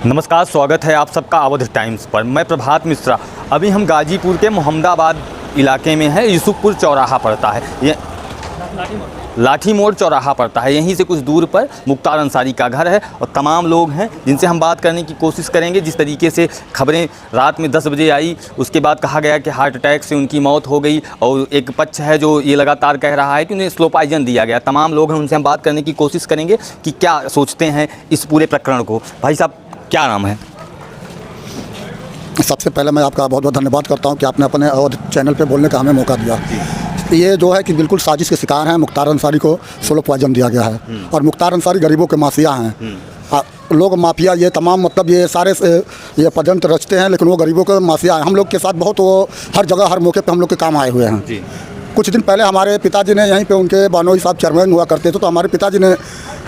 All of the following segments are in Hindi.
नमस्कार, स्वागत है आप सबका अवध टाइम्स पर। मैं प्रभात मिश्रा। अभी हम गाजीपुर के मोहम्मदाबाद इलाके में है। यूसुफपुर चौराहा पड़ता है, ये लाठी मोड़ चौराहा पड़ता है। यहीं से कुछ दूर पर मुख्तार अंसारी का घर है और तमाम लोग हैं जिनसे हम बात करने की कोशिश करेंगे। जिस तरीके से खबरें रात में 10 बजे आई, उसके बाद कहा गया कि हार्ट अटैक से उनकी मौत हो गई और एक पक्ष है जो ये लगातार कह रहा है कि उन्हें स्लो पॉइजन दिया गया। तमाम लोग हैं, उनसे हम बात करने की कोशिश करेंगे कि क्या सोचते हैं इस पूरे प्रकरण को। भाई साहब, क्या नाम है? सबसे पहले मैं आपका बहुत बहुत धन्यवाद करता हूं कि आपने अपने अवध चैनल पे बोलने का हमें मौका दिया। ये जो है कि बिल्कुल साजिश के शिकार हैं। मुख्तार अंसारी को स्लो पॉइजन दिया गया है और मुख्तार अंसारी गरीबों के माफिया हैं। लोग माफिया ये तमाम मतलब ये सारे ये पदंत रचते हैं, लेकिन वो गरीबों के माफिया हैं। हम लोग के साथ बहुत वो हर जगह हर मौके पे हम लोग के काम आए हुए हैं। कुछ दिन पहले हमारे पिताजी ने यहीं पे उनके बानोई साहब चेयरमैन हुआ करते थे, तो हमारे पिताजी ने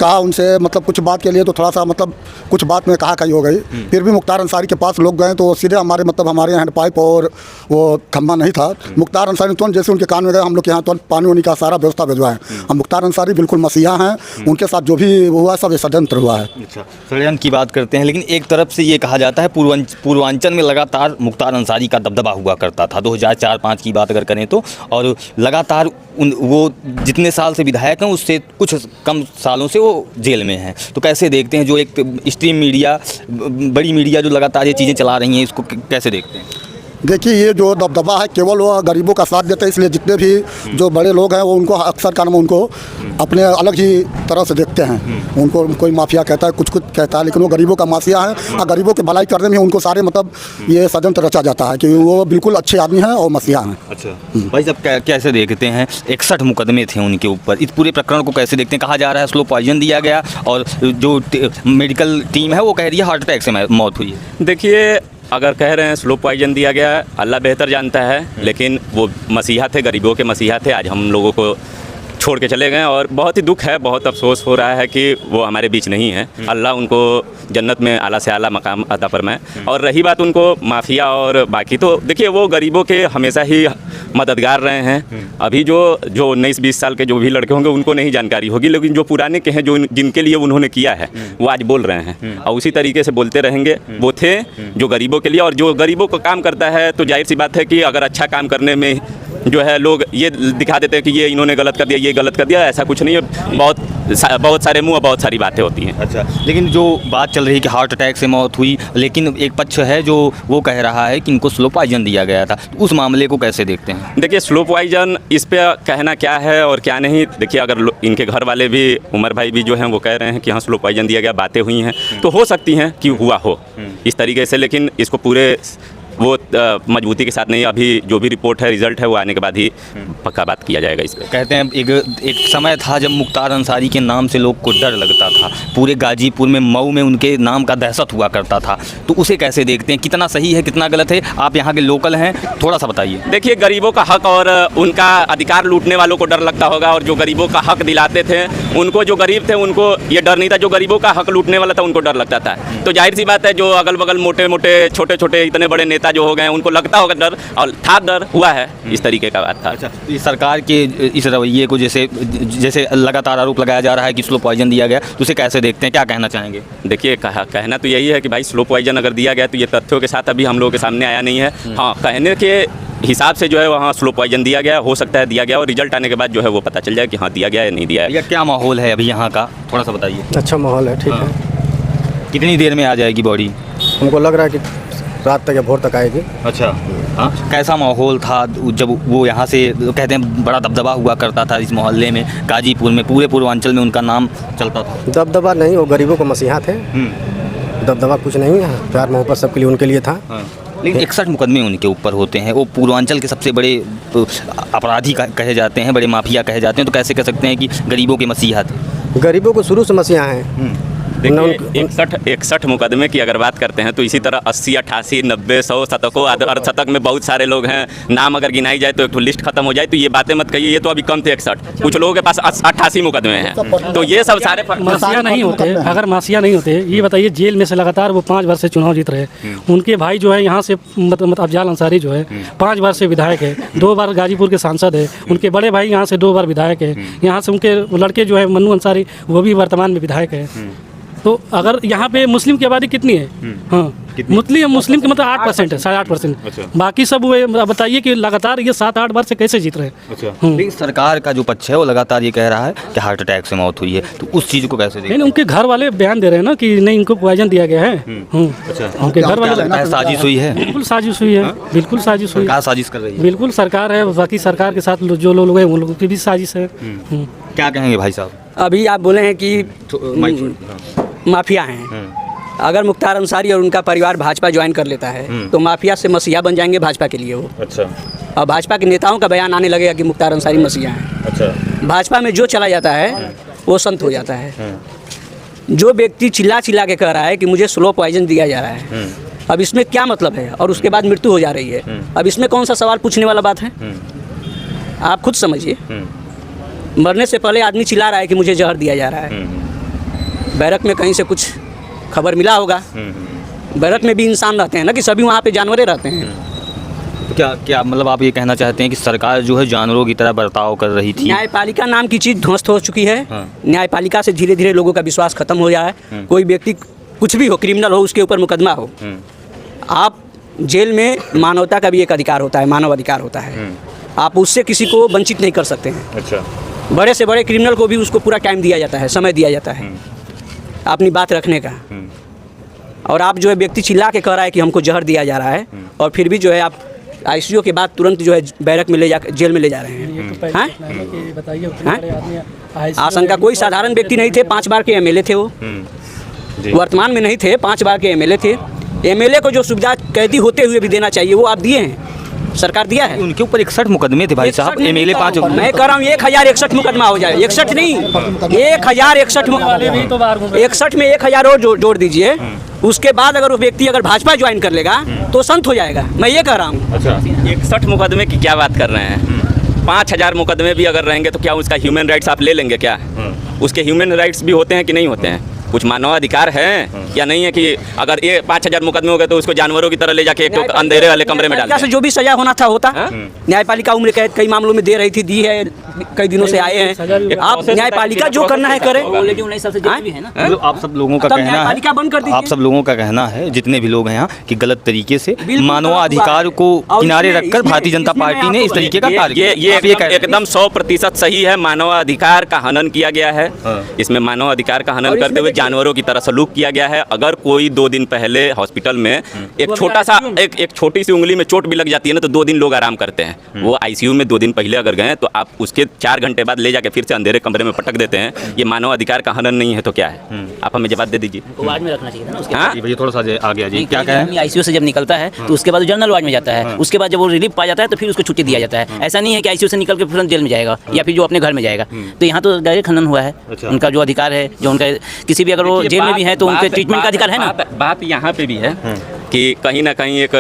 कहा उनसे मतलब कुछ बात के लिए, तो थोड़ा सा मतलब कुछ बात में कहा कही हो गई। फिर भी मुख्तार अंसारी के पास लोग गए तो सीधे हमारे मतलब हमारे हैंड पाइप और वो खम्बा नहीं था। मुख्तार अंसारी तुरंत जैसे उनके कान में गए, हम लोग के यहाँ तुरंत पानी वानी का सारा व्यवस्था भिजवाएं। हम मुख्तार अंसारी बिल्कुल मसीहा हैं। उनके साथ जो भी हुआ सब ये षड्यंत्र हुआ है। अच्छा, षड्यंत्र की बात करते हैं, लेकिन एक तरफ से ये कहा जाता है पूर्वांचल में लगातार मुख्तार अंसारी का दबदबा हुआ करता था 2004-05 की बात अगर करें तो, और लगातार वो जितने साल से विधायक हैं उससे कुछ कम सालों से वो जेल में हैं। तो कैसे देखते हैं जो एक स्ट्रीम मीडिया, बड़ी मीडिया जो लगातार ये चीज़ें चला रही हैं, इसको कैसे देखते हैं? देखिए, ये जो दबदबा है केवल वो गरीबों का साथ देते हैं, इसलिए जितने भी जो बड़े लोग हैं वो उनको अक्सर का नाम उनको अपने अलग ही तरह से देखते हैं। उनको कोई माफिया कहता है, कुछ कहता है, लेकिन वो गरीबों का माफिया है और गरीबों की भलाई करने में उनको सारे मतलब ये षड्यंत्र रचा जाता है कि वो बिल्कुल अच्छे आदमी हैं और मसीहा हैं। अच्छा भाई साहब, कैसे देखते हैं 61 मुकदमे थे उनके ऊपर, इस पूरे प्रकरण को कैसे देखते हैं? कहा जा रहा है स्लो पॉइजन दिया गया और जो मेडिकल टीम है वो कह रही है हार्ट अटैक से मौत हुई है। देखिए, अगर कह रहे हैं स्लो पॉइजन दिया गया, अल्लाह बेहतर जानता है, लेकिन वो मसीहा थे, गरीबों के मसीहा थे। आज हम लोगों को छोड़ के चले गए और बहुत ही दुख है, बहुत अफसोस हो रहा है कि वो हमारे बीच नहीं है। अल्लाह उनको जन्नत में आला से आला मकाम अता फरमाए। और रही बात उनको माफिया और बाकी, तो देखिए वो गरीबों के हमेशा ही मददगार रहे हैं। अभी जो 19-20 साल के जो भी लड़के होंगे उनको नहीं जानकारी होगी, लेकिन जो पुराने के हैं, जो जिनके लिए उन्होंने किया है, वो आज बोल रहे हैं और उसी तरीके से बोलते रहेंगे। वो थे जो गरीबों के लिए, और जो गरीबों को काम करता है तो जाहिर सी बात है कि अगर अच्छा काम करने में जो है लोग ये दिखा देते हैं कि ये इन्होंने गलत कर दिया, ये गलत कर दिया, ऐसा कुछ नहीं है। बहुत सारे मुँह, बहुत सारी बातें होती हैं। अच्छा, लेकिन जो बात चल रही है कि हार्ट अटैक से मौत हुई, लेकिन एक पक्ष है जो वो कह रहा है कि इनको स्लो पॉइजन दिया गया था। तो उस मामले को कैसे देखते हैं? देखिए, स्लो पॉइजन इस पे कहना क्या है और क्या नहीं। देखिए, अगर इनके घर वाले भी, उमर भाई भी जो हैं वो कह रहे हैं कि हाँ स्लो पॉइजन दिया गया, बातें हुई हैं, तो हो सकती हैं कि हुआ हो इस तरीके से, लेकिन इसको पूरे वो मजबूती के साथ नहीं। अभी जो भी रिपोर्ट है, रिजल्ट है, वो आने के बाद ही पक्का बात किया जाएगा इस पर। कहते हैं एक समय था जब मुख्तार अंसारी के नाम से लोग को डर लगता था, पूरे गाजीपुर में, मऊ में उनके नाम का दहशत हुआ करता था। तो उसे कैसे देखते हैं? कितना सही है, कितना गलत है? आप यहाँ के लोकल हैं, थोड़ा सा बताइए। देखिए, गरीबों का हक और उनका अधिकार लूटने वालों को डर लगता होगा, और जो गरीबों का हक दिलाते थे उनको, जो गरीब थे उनको ये डर नहीं था। जो गरीबों का हक लूटने वाला था उनको डर लगता था। तो जाहिर सी बात है, जो अगल बगल मोटे मोटे छोटे छोटे इतने बड़े नेता जो हो गए हैं उनको लगता होगा डर, और था डर, हुआ है, इस तरीके का बात था। अच्छा, इस सरकार के इस रवैये को जैसे लगातार आरोप लगाया जा रहा है कि स्लो पॉइजन दिया गया, तो उसे कैसे देखते हैं, क्या कहना चाहेंगे? देखिए, कहना तो यही है कि भाई स्लो पॉइजन अगर दिया गया तो ये तथ्यों के साथ अभी हम लोगों के सामने आया नहीं है। हाँ, कहने के हिसाब से जो है वहाँ स्लो पॉइजन दिया गया, हो सकता है दिया गया, और रिजल्ट आने के बाद जो है वो पता चल जाए कि हाँ दिया गया या नहीं दिया है। क्या माहौल है अभी यहाँ का, थोड़ा सा बताइए। अच्छा माहौल है, ठीक है। कितनी देर में आ जाएगी बॉडी? हमको लग रहा है कि रात तक या भोर तक आएगी। अच्छा, हाँ, कैसा माहौल था जब वो यहाँ से, कहते हैं बड़ा दबदबा हुआ करता था इस मोहल्ले में, गाजीपुर में, पूरे पूर्वांचल में उनका नाम चलता था? दबदबा नहीं, वो गरीबों को मसीहा थे। दबदबा कुछ नहीं है, प्यार मोहब्बत सबके लिए उनके लिए था। लेकिन 61 मुकदमे उनके ऊपर होते हैं, वो पूर्वांचल के सबसे बड़े अपराधी कहे जाते हैं, बड़े माफिया कहे जाते हैं। तो कैसे कह सकते हैं कि गरीबों के मसीहा थे? गरीबों को शुरू से मसीहा हैं। देखिए, 61 मुकदमे की अगर बात करते हैं तो इसी तरह 80, 88, 90, 100 शतकों, अर्धशतक में बहुत सारे लोग हैं। नाम अगर गिनाई जाए तो एक तो लिस्ट खत्म हो जाए। तो ये बातें मत कहिए, ये तो अभी कम थे 61, कुछ लोगों के पास 88 मुकदमे हैं। तो ये सब सारे मासिया नहीं होते। अगर मासिया नहीं होते, ये बताइए, जेल में से लगातार वो 5 बार से चुनाव जीत रहे। उनके भाई जो है यहाँ से मतलब अफजाल अंसारी जो है 5 बार से विधायक है, 2 बार गाजीपुर के सांसद है। उनके बड़े भाई यहाँ से 2 बार विधायक है। यहाँ से उनके लड़के जो है मन्नू अंसारी, वो भी वर्तमान में विधायक है। तो अगर यहाँ पे मुस्लिम की आबादी कितनी है? हाँ, मुस्लिम की मतलब 8% है, 8.5%। बाकी सब वो बताइए कि लगातार ये 7-8 बार से कैसे जीत रहे हैं? लेकिन सरकार का जो पक्ष है वो लगातार ये कह रहा है कि हार्ट अटैक से मौत हुई है, तो उस चीज़ को कैसे देखते नहीं, उनके घर वाले बयान दे रहे हैं ना कि नहीं, इनको पॉइजन दिया गया है। उनके घर वाले हैं? साजिश हुई है, बिल्कुल साजिश हुई है, बिल्कुल साजिश हुई है। क्या साजिश कर रही है? बिल्कुल सरकार है, बाकी सरकार के साथ जो लोग हैं उन लोगों की भी साजिश है। क्या कहेंगे भाई साहब? अभी आप बोले हैं कि माफिया हैं। अगर मुख्तार अंसारी और उनका परिवार भाजपा ज्वाइन कर लेता है तो माफिया से मसीहा बन जाएंगे भाजपा के लिए वो। अच्छा। और भाजपा के नेताओं का बयान आने लगेगा कि मुख्तार अंसारी मसीहा हैं। अच्छा। भाजपा में जो चला जाता है वो संत हो जाता है। जो व्यक्ति चिल्ला चिल्ला के कह रहा है कि मुझे स्लो पॉइजन दिया जा रहा है, अब इसमें क्या मतलब है? और उसके बाद मृत्यु हो जा रही है, अब इसमें कौन सा सवाल पूछने वाला बात है? आप खुद समझिए। मरने से पहले आदमी चिल्ला रहा है कि मुझे जहर दिया जा रहा है। बैरक में कहीं से कुछ खबर मिला होगा। बैरक में भी इंसान रहते हैं ना, कि सभी वहाँ पे जानवरें रहते हैं। तो क्या मतलब आप ये कहना चाहते हैं कि सरकार जो है जानवरों की तरह बर्ताव कर रही थी? न्यायपालिका नाम की चीज़ ध्वस्त हो चुकी है। हाँ। न्यायपालिका से धीरे धीरे लोगों का विश्वास खत्म हो जाए। कोई व्यक्ति कुछ भी हो, क्रिमिनल हो, उसके ऊपर मुकदमा हो, आप जेल में मानवता का भी एक अधिकार होता है, मानव अधिकार होता है। आप उससे किसी को वंचित नहीं कर सकते हैं। अच्छा। बड़े से बड़े क्रिमिनल को भी उसको पूरा टाइम दिया जाता है, समय दिया जाता है अपनी बात रखने का। और आप जो है व्यक्ति चिल्ला के कह रहा है कि हमको जहर दिया जा रहा है, और फिर भी जो है आप आईसीयू के बाद तुरंत जो है बैरक में ले जा, जेल में ले जा रहे हैं। आशंका कोई साधारण व्यक्ति नहीं थे, 5 बार के एमएलए थे वो। वर्तमान में नहीं थे, 5 बार के एमएलए थे। एमएलए को जो सुविधा कैदी होते हुए भी देना चाहिए वो आप दिए हैं, सरकार दिया है। उनके ऊपर 61 मुकदमे थे भाई साहब। एमएलए 5। मैं कह रहा हूँ 1061 मुकदमा हो जाए। 61 नहीं, 1061 में 1000 और जोड़ दीजिए। उसके बाद अगर वो व्यक्ति अगर भाजपा ज्वाइन कर लेगा तो संत हो जाएगा। मैं ये कह रहा हूँ। अच्छा। 61 मुकदमे की क्या बात कर रहे हैं? 5000 मुकदमे भी अगर रहेंगे तो क्या उसका ह्यूमन राइट्स आप ले लेंगे क्या? उसके ह्यूमन राइट्स भी होते हैं कि नहीं होते हैं? कुछ मानव अधिकार है या नहीं है कि अगर ये 5000 मुकदमे हो गए तो उसको जानवरों की तरह ले जाके एक तो अंधेरे वाले कमरे में डाल दें? जो भी सजा होना था होता। न्यायपालिका उम्र कैद कई मामलों में दे रही थी, दी है, कई दिनों से आए हैं। आप न्यायपालिका जो करना है करे। मतलब आप सब लोगों का कहना है, बंद कर दीजिए। आप सब लोगों का कहना है, जितने भी लोग हैं यहाँ, कि गलत तरीके से मानवाधिकार को किनारे रखकर भारतीय जनता पार्टी ने इस तरीके का कार्य ये एकदम 100% सही है। मानवाधिकार का हनन किया गया है। इसमें मानवाधिकार का हनन करते हुए जानवरों की तरह सलूक किया गया है। अगर कोई 2 दिन पहले हॉस्पिटल में एक छोटा सा एक छोटी सी उंगली में चोट भी लग जाती है ना, तो 2 दिन लोग आराम करते हैं। वो आईसीयू में 2 दिन पहले अगर गए तो आप उसके 4 घंटे बाद ले जाके फिर से अंधेरे कमरे में पटक देते हैं। ये मानव अधिकार का हनन नहीं है तो क्या है? आप हमें जवाब दे दीजिए। वार्ड में रखना चाहिए था ना उसके। हाँ, ये थोड़ा सा आ गया जी। क्या कहें? आईसीयू से जब निकलता है तो उसके बाद जनरल वार्ड में जाता है। उसके बाद जब वो रिलीफ पा जाता है तो फिर उसको छुट्टी दिया जाता है। ऐसा नहीं है कि आईसीयू से निकल के तुरंत जेल में जाएगा या फिर जो अपने घर में जाएगा। तो यहाँ तो डायरेक्ट खनन हुआ है। उनका जो अधिकार है, जो उनका किसी भी अगर वो जेल में भी है तो उनके ट्रीटमेंट का अधिकार है ना। बात यहाँ पे भी है कि कहीं ना कहीं एक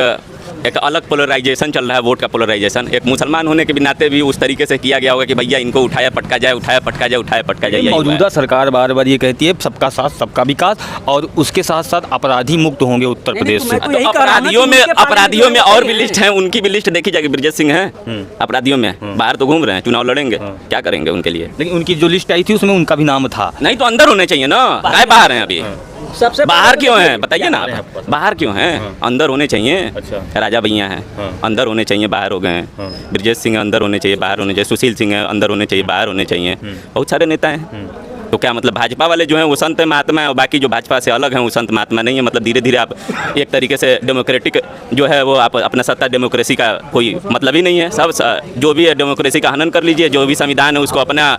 अलग पोलराइजेशन चल रहा है, वोट का पोलराइजेशन। एक मुसलमान होने के भी नाते भी उस तरीके से किया गया होगा कि भैया इनको उठाया पटका जाए, उठाया पटका जाए, उठाया पटका जाए। मौजूदा सरकार बार बार ये कहती है सबका साथ सबका विकास, और उसके साथ साथ अपराधी मुक्त होंगे उत्तर प्रदेश से। अपराधियों में और भी लिस्ट है, उनकी भी लिस्ट देखी जाएगी। ब्रजेश सिंह है अपराधियों में, बाहर तो घूम रहे हैं, चुनाव लड़ेंगे, क्या करेंगे उनके लिए? लेकिन उनकी जो लिस्ट आई थी उसमें उनका भी नाम था। नहीं तो अंदर होने चाहिए ना, काय बाहर हैं अभी? सबसे बाहर क्यों हैं बताइए ना आप? बाहर क्यों हैं? अंदर होने चाहिए। अच्छा। राजा भैया हैं, अंदर होने चाहिए, बाहर हो गए हैं। ब्रजेश सिंह अंदर होने चाहिए, बाहर होने चाहिए। सुशील सिंह है, अंदर होने चाहिए, बाहर होने चाहिए। बहुत सारे नेता हैं। तो क्या मतलब भाजपा वाले जो हैं वो संत महात्मा है और बाकी जो भाजपा से अलग हैं वो संत महात्मा नहीं है? मतलब धीरे धीरे आप एक तरीके से डेमोक्रेटिक जो है वो आप अपना सत्ता डेमोक्रेसी का कोई मतलब ही नहीं है। सब जो भी है डेमोक्रेसी का हनन कर लीजिए। जो भी संविधान है उसको अपना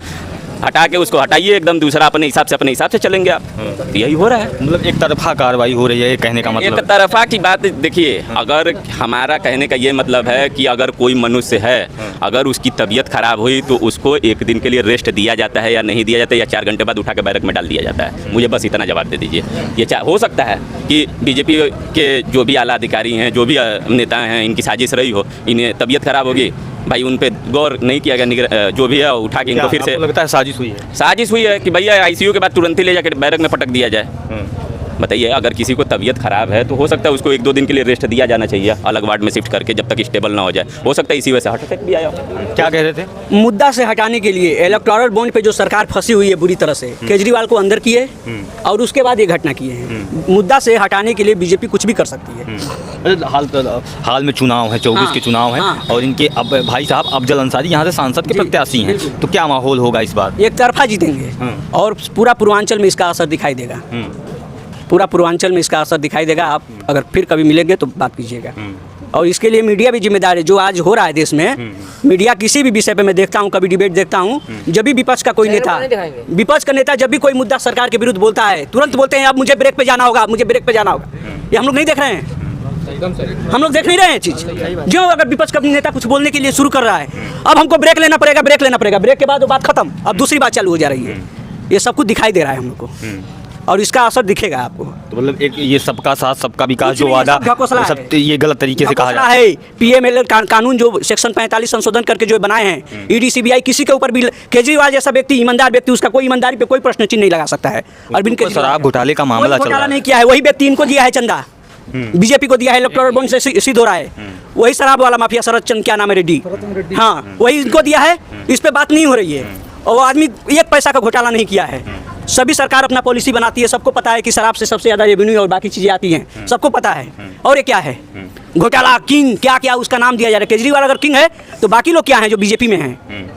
हटा के उसको हटाइए, एकदम दूसरा अपने हिसाब से चलेंगे आप। तो यही हो रहा है। मतलब एक तरफा कार्रवाई हो रही है, कहने का मतलब एक तरफा की बात। देखिए, अगर हमारा कहने का ये मतलब है कि अगर कोई मनुष्य है, अगर उसकी तबीयत खराब हुई तो उसको 1 दिन के लिए रेस्ट दिया जाता है या नहीं दिया जाता है, या 4 घंटे बाद उठा के बैरक में डाल दिया जाता है? मुझे बस इतना जवाब दे दीजिए। ये हो सकता है कि बीजेपी के जो भी आला अधिकारी हैं, जो भी नेता हैं, इनकी साजिश रही हो, इन्हें तबीयत खराब होगी, भाई उन पे गौर नहीं किया गया, जो भी है उठा के इनको फिर से लगता है साजिश हुई है। साजिश हुई है कि भैया आईसीयू के बाद तुरंत ही ले जाकर बैरक में पटक दिया जाए। बताइए, अगर किसी को तबीयत ख़राब है तो हो सकता है उसको 1-2 दिन के लिए रेस्ट दिया जाना चाहिए, अलग वार्ड में शिफ्ट करके, जब तक स्टेबल ना हो जाए। हो सकता है इसी वजह से हार्ट अटैक भी आया। क्या कह रहे थे? मुद्दा से हटाने के लिए इलेक्टोरल बॉन्ड पे जो सरकार फंसी हुई है बुरी तरह से, केजरीवाल को अंदर किए और उसके बाद ये घटना किए हैं। मुद्दा से हटाने के लिए बीजेपी कुछ भी कर सकती है। हाल में चुनाव है, 24 के चुनाव हैं, हाँ। और इनके अब भाई साहब अफजल अंसारी यहाँ से सांसद के प्रत्याशी हैं, तो क्या माहौल होगा इस बार? एक तरफा जीतेंगे और पूरा पूर्वांचल में इसका असर दिखाई देगा। पूरा पूर्वांचल में इसका असर दिखाई देगा। आप अगर फिर कभी मिलेंगे तो बात कीजिएगा। और इसके लिए मीडिया भी जिम्मेदार है। जो आज हो रहा है देश में, मीडिया किसी भी विषय पे मैं देखता हूँ, कभी डिबेट देखता हूँ, जब भी विपक्ष का कोई नेता, विपक्ष का नेता जब भी कोई मुद्दा सरकार के विरुद्ध बोलता है, तुरंत बोलते हैं अब मुझे ब्रेक पे जाना होगा, मुझे ब्रेक पे जाना होगा। ये हम लोग नहीं देख रहे हैं, हम लोग देख नहीं रहे हैं चीज़। जो अगर विपक्ष का नेता कुछ बोलने के लिए शुरू कर रहा है, अब हमको ब्रेक लेना पड़ेगा, ब्रेक लेना पड़ेगा, ब्रेक के बाद वो बात खत्म, अब दूसरी बात चालू हो जा रही है। ये सब कुछ दिखाई दे रहा है हम लोग को और इसका असर दिखेगा आपको। तो मतलब एक ये सबका साथ सबका विकास जो वादा, सब ये गलत तरीके से कहा जाता है। पीएमएलए कानून जो सेक्शन 45 संशोधन करके जो बनाए हैं, ईडी सीबीआई, किसी के ऊपर भी केजरीवाल जैसा व्यक्ति, ईमानदार व्यक्ति, उसका कोई ईमानदारी पे कोई प्रश्न चिन्ह नहीं लगा सकता है। अरविंद केजरीवाल शराब घोटाले का मामला चल रहा है, नहीं किया है, वही व्यक्ति इनको दिया है चंदा, बीजेपी को दिया है, इलेक्टोरल बॉन्ड से सिद्ध हो रहा है। वही शराब वाला माफिया शरद चंद्र, क्या नाम है, रेड्डी, हाँ, वही इनको दिया है। इस पे बात नहीं हो रही है। और वो आदमी एक पैसा का घोटाला नहीं किया है। सभी सरकार अपना पॉलिसी बनाती है, सबको पता है कि शराब से सबसे ज़्यादा रेवेन्यू और बाकी चीज़ें आती हैं, सबको पता है। और ये क्या है, घोटाला किंग, क्या क्या उसका नाम दिया जा रहा है। केजरीवाल अगर किंग है तो बाकी लोग क्या हैं जो बीजेपी में हैं,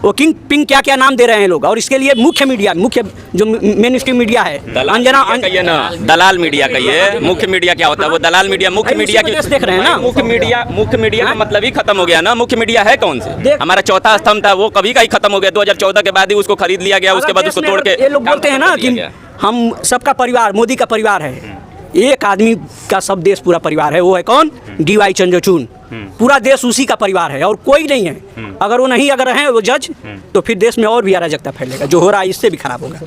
वो किंग पिंग क्या क्या नाम दे रहे हैं लोग। और इसके लिए मुख्य मीडिया, मुख्य जो मेन स्ट्रीम मीडिया है, अंजना कहिए ना, दलाल मीडिया कहिए। मुख्य मीडिया क्या होता है? वो दलाल मीडिया, मुख्य मीडिया की देख रहे हैं ना। मुख्य मीडिया का मतलब ही खत्म हो गया ना। मुख्य मीडिया है कौन से? हमारा चौथा स्तंभ था, वो कभी का ही खत्म हो गया। 2014 के बाद ही उसको खरीद लिया गया, उसके बाद उसको तोड़ के। ये लोग बोलते हैं ना कि हम सबका परिवार, मोदी का परिवार है। एक आदमी का सब देश पूरा परिवार है, वो है कौन? DY चंद्रचूड़। पूरा देश उसी का परिवार है और कोई नहीं है। अगर वो नहीं, अगर हैं वो जज, तो फिर देश में और भी अराजकता फैलेगा। जो हो रहा है इससे भी खराब होगा।